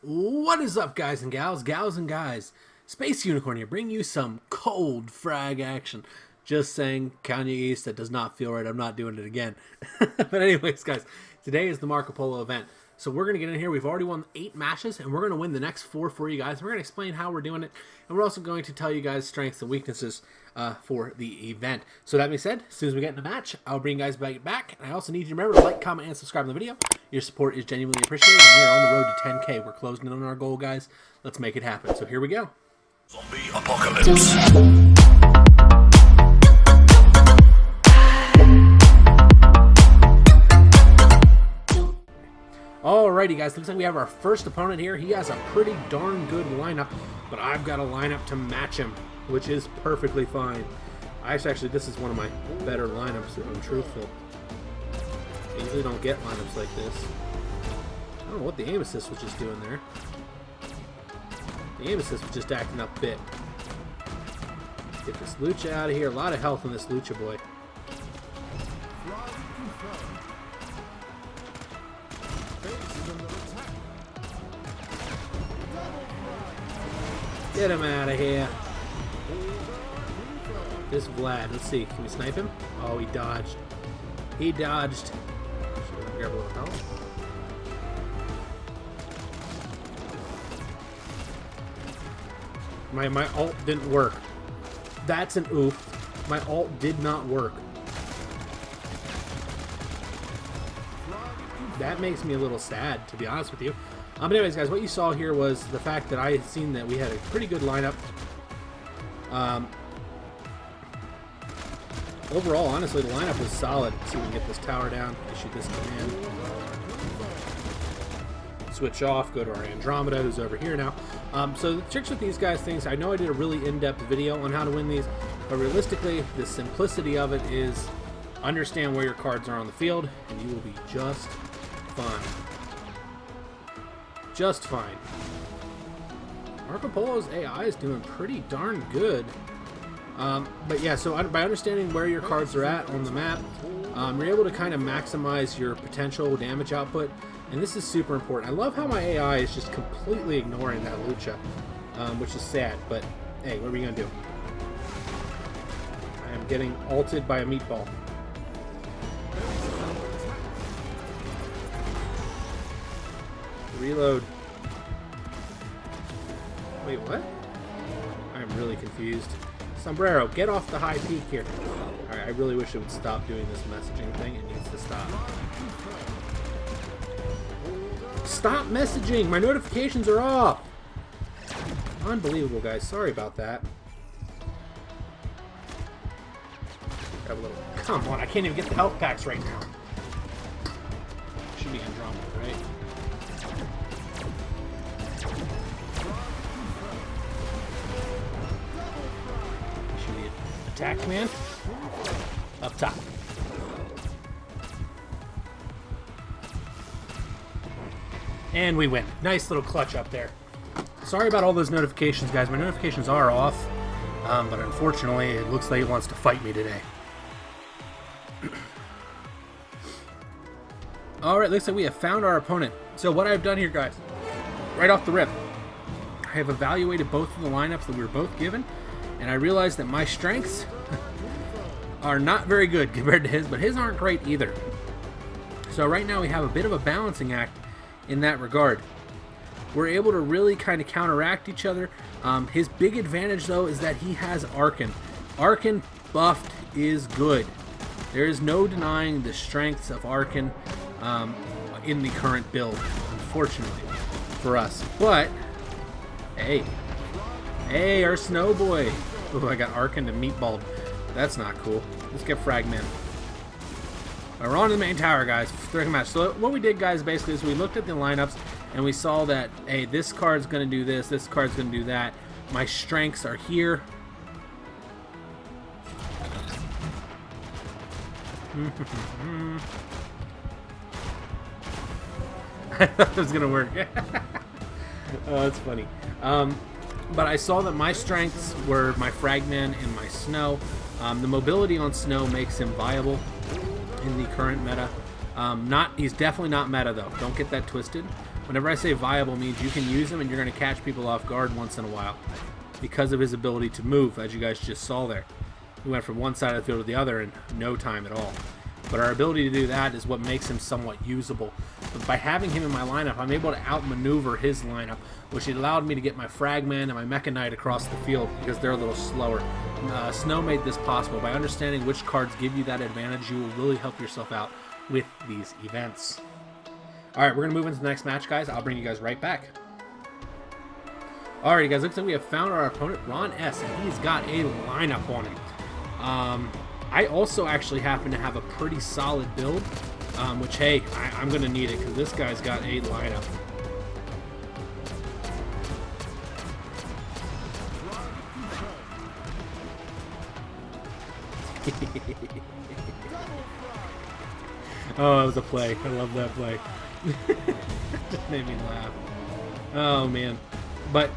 What is up, guys and gals and guys? Space Unicorn here, bringing you some cold frag action. Just saying, Kanye East, that does not feel right. I'm not doing it again. But anyways, guys, today is the Marco Polo event. So we're going to get in here. We've already won 8 matches, and we're going to win the next 4 for you guys. We're going to explain how we're doing it, and we're also going to tell you guys strengths and weaknesses for the event. So that being said, as soon as we get in the match, I'll bring you guys back. And I also need you to remember to like, comment, and subscribe to the video. Your support is genuinely appreciated, and we are on the road to 10K. We're closing in on our goal, guys. Let's make it happen. So here we go. Zombie apocalypse. Alrighty, guys, looks like we have our first opponent here. He has a pretty darn good lineup, but I've got a lineup to match him, which is perfectly fine. Actually, this is one of my better lineups, if I'm truthful. I usually don't get lineups like this. I don't know what the aim assist was just doing there. The aim assist was just acting up a bit. Get this Lucha out of here. A lot of health in this Lucha boy. Get him out of here. This Vlad, let's see. Can we snipe him? Oh, he dodged. He dodged. Should we grab a little health? My ult didn't work. That's an oof. My ult did not work. That makes me a little sad, to be honest with you. But anyways, guys, what you saw here was the fact that I had seen that we had a pretty good lineup. Overall, honestly, the lineup was solid. Let's see if we can get this tower down. Issue this command. Switch off, go to our Andromeda, who's over here now. So the tricks with these guys, things, I know I did a really in-depth video on how to win these, but realistically, the simplicity of it is understand where your cards are on the field, and you will be just fine. Just fine. Marco Polo's AI is doing pretty darn good. But yeah, so by understanding where your cards are at on the map, you're able to kind of maximize your potential damage output, and this is super important. I love how my AI is just completely ignoring that Lucha, which is sad, but hey, what are we going to do? I am getting ulted by a meatball. Reload. Wait, what? I'm really confused. Sombrero, get off the high peak here. Alright, I really wish it would stop doing this messaging thing. It needs to stop. Stop messaging! My notifications are off! Unbelievable, guys. Sorry about that. Grab a little... Come on, I can't even get the health packs right now. Should be Andromeda, right? Attack command up top. And we win. Nice little clutch up there. Sorry about all those notifications, guys. My notifications are off, but unfortunately, it looks like it wants to fight me today. Alright, looks like we have found our opponent. So what I've done here, guys, right off the rip, I have evaluated both of the lineups that we were both given, and I realized that my strengths are not very good compared to his, but his aren't great either. So right now we have a bit of a balancing act in that regard. We're able to really kind of counteract each other. His big advantage, though, is that he has Arkan. Arkan buffed is good. There is no denying the strengths of Arkan in the current build, unfortunately, for us. But, hey, our Snow Boy. Oh, I got Arkan and Meatballed. That's not cool. Let's get Fragment. We're on to the main tower, guys. Third match. So what we did, guys, basically is we looked at the lineups and we saw that, hey, this card's going to do this card's going to do that. My strengths are here. I thought it was going to work. Oh, that's funny. But I saw that my strengths were my Fragman and my Snow. The mobility on Snow makes him viable in the current meta. He's definitely not meta, though. Don't get that twisted. Whenever I say viable means you can use him and you're going to catch people off guard once in a while because of his ability to move, as you guys just saw there. He went from one side of the field to the other in no time at all. But our ability to do that is what makes him somewhat usable. But by having him in my lineup, I'm able to outmaneuver his lineup, which allowed me to get my Fragman and my Mecha Knight across the field because they're a little slower. Snow made this possible. By understanding which cards give you that advantage, you will really help yourself out with these events. Alright, we're going to move into the next match, guys. I'll bring you guys right back. Alright, guys, looks like we have found our opponent, Ron S., and he's got a lineup on him. I also actually happen to have a pretty solid build, which, hey, I'm going to need it because this guy's got a lineup. Oh, that was a play. I love that play. Just made me laugh. Oh, man. But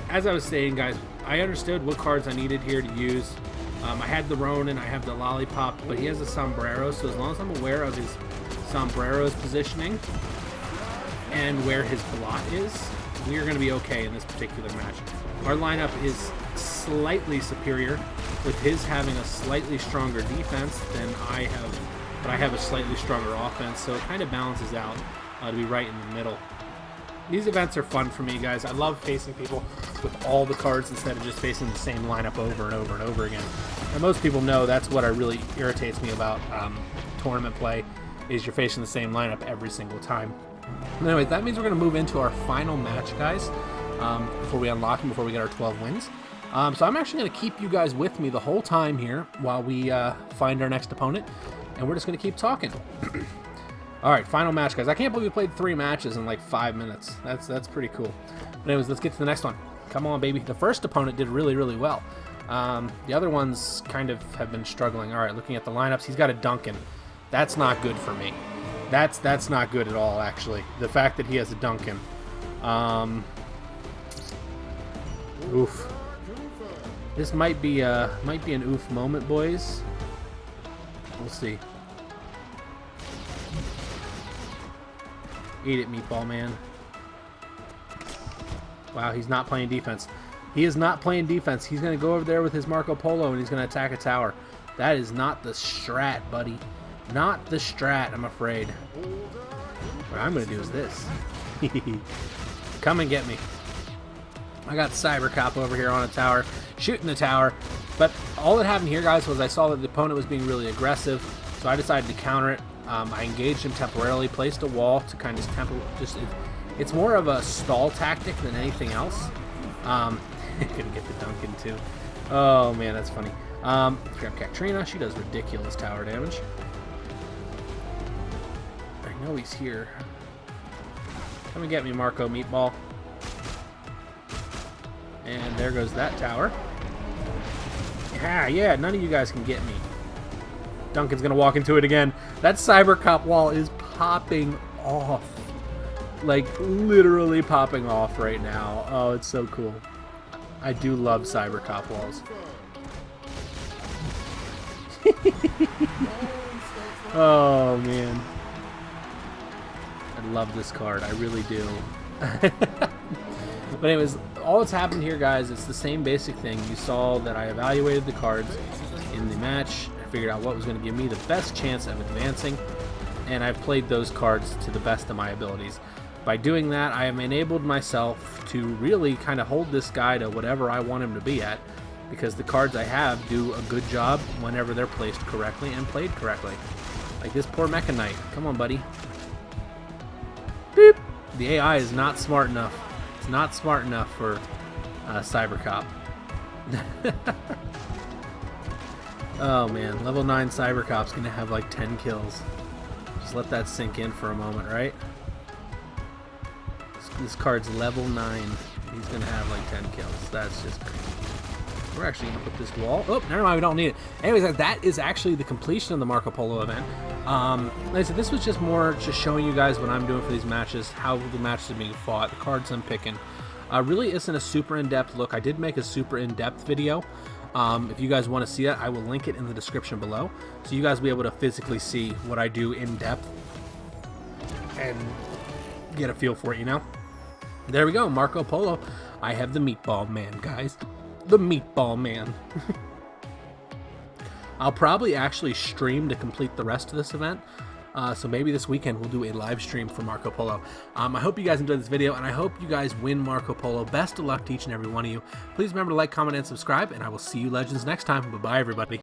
as I was saying, guys, I understood what cards I needed here to use. I had the Ronin, I have the Lollipop, but he has a Sombrero, so as long as I'm aware of his Sombrero's positioning and where his blot is, we are going to be okay in this particular match. Our lineup is slightly superior, with his having a slightly stronger defense than I have, but I have a slightly stronger offense, so it kind of balances out to be right in the middle. These events are fun for me, guys. I love facing people with all the cards instead of just facing the same lineup over and over and over again. And most people know that's what really irritates me about tournament play, is you're facing the same lineup every single time. Anyways, that means we're going to move into our final match, guys, before we unlock them, before we get our 12 wins. So I'm actually going to keep you guys with me the whole time here while we find our next opponent, and we're just going to keep talking. Alright, final match, guys. I can't believe we played 3 matches in like 5 minutes. That's pretty cool. But anyways, let's get to the next one. Come on, baby. The first opponent did really, really well. The other ones kind of have been struggling. Alright, looking at the lineups, he's got a Duncan. That's not good for me. That's not good at all, actually. The fact that he has a Duncan. Oof. This might be an oof moment, boys. We'll see. Eat it, Meatball Man. Wow, he's not playing defense. He is not playing defense. He's going to go over there with his Marco Polo and he's going to attack a tower. That is not the strat, buddy. Not the strat, I'm afraid. What I'm going to do is this. Come and get me. I got Cyber Cop over here on a tower, shooting the tower. But all that happened here, guys, was I saw that the opponent was being really aggressive, so I decided to counter it. I engaged him temporarily, placed a wall to kind of it's more of a stall tactic than anything else. Gonna get the Duncan too. Oh man, that's funny. Grab Katrina, she does ridiculous tower damage. I know he's here. Come and get me, Marco Meatball. And there goes that tower. Yeah, none of you guys can get me. Duncan's gonna walk into it again. That Cyber Cop wall is popping off. Like, literally popping off right now. Oh, it's so cool. I do love Cyber Cop walls. Oh, man. I love this card. I really do. But anyways, all that's happened here, guys, it's the same basic thing. You saw that I evaluated the cards in the match. I figured out what was going to give me the best chance of advancing, and I've played those cards to the best of my abilities. By doing that, I have enabled myself to really kind of hold this guy to whatever I want him to be at, because the cards I have do a good job whenever they're placed correctly and played correctly. Like this poor Mecha Knight. Come on, buddy. Beep. The AI is not smart enough. It's not smart enough for Cyber Cop. Oh man, level 9 Cyber Cop's gonna have like 10 kills. Just let that sink in for a moment, right? This card's level 9. He's gonna have like 10 kills. That's just crazy. We're actually gonna put this wall. Oh, never mind, we don't need it. Anyways, that is actually the completion of the Marco Polo event. Like I said, this was just more just showing you guys what I'm doing for these matches, how the matches are being fought, the cards I'm picking. Really isn't a super in-depth look. I did make a super in-depth video. If you guys want to see that, I will link it in the description below, so you guys will be able to physically see what I do in depth. And get a feel for it, you know? There we go, Marco Polo. I have the Meatball Man, guys. The Meatball Man. I'll probably actually stream to complete the rest of this event. So maybe this weekend we'll do a live stream for Marco Polo. I hope you guys enjoyed this video, and I hope you guys win Marco Polo. Best of luck to each and every one of you. Please remember to like, comment, and subscribe, and I will see you legends next time. Bye-bye, everybody.